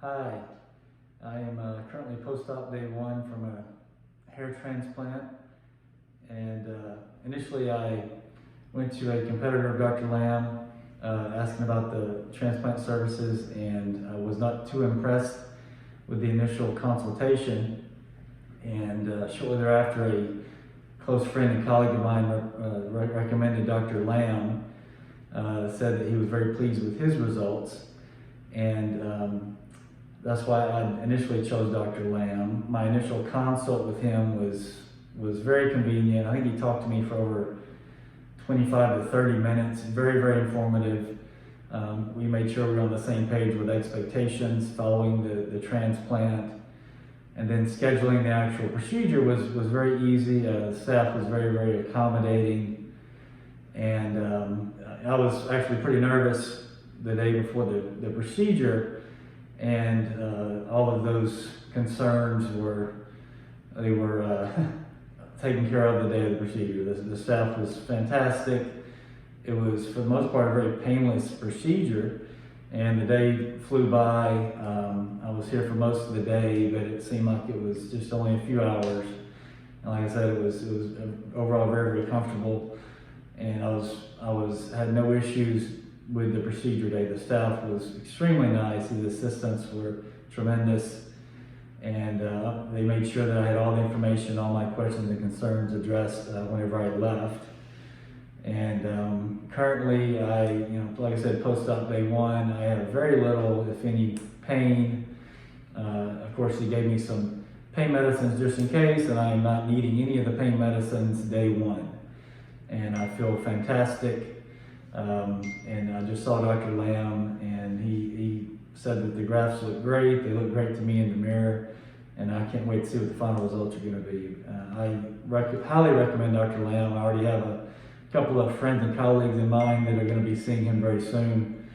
Hi, I am currently post-op day 1 from a hair transplant, and initially I went to a competitor of Dr. Lamb asking about the transplant services, and I was not too impressed with the initial consultation, and shortly thereafter a close friend and colleague of mine recommended Dr. Lamb, said that he was very pleased with his results, and that's why I initially chose Dr. Lamb. My initial consult with him was very convenient. I think he talked to me for over 25 to 30 minutes, very informative. We made sure we were on the same page with expectations following the transplant. And then scheduling the actual procedure was very easy. The staff was very accommodating. And I was actually pretty nervous the day before the procedure. And all of those concerns were taken care of the day of the procedure. The staff was fantastic. It was, for the most part, a very painless procedure, and the day flew by. I was here for most of the day, but it seemed like it was just only a few hours. And like I said, it was overall very comfortable, and I had no issues with the procedure day. The staff was extremely nice. The assistants were tremendous, and they made sure that I had all the information, all my questions and concerns addressed whenever I left. And currently, like I said, post-op day 1, I have very little, if any, pain. Of course, he gave me some pain medicines just in case, and I am not needing any of the pain medicines day 1. And I feel fantastic. And I just saw Dr. Lamb, and he said that the grafts look great. They look great to me in the mirror, and I can't wait to see what the final results are going to be. I highly recommend Dr. Lamb. I already have a couple of friends and colleagues in mind that are going to be seeing him very soon,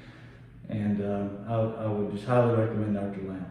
and I would just highly recommend Dr. Lamb.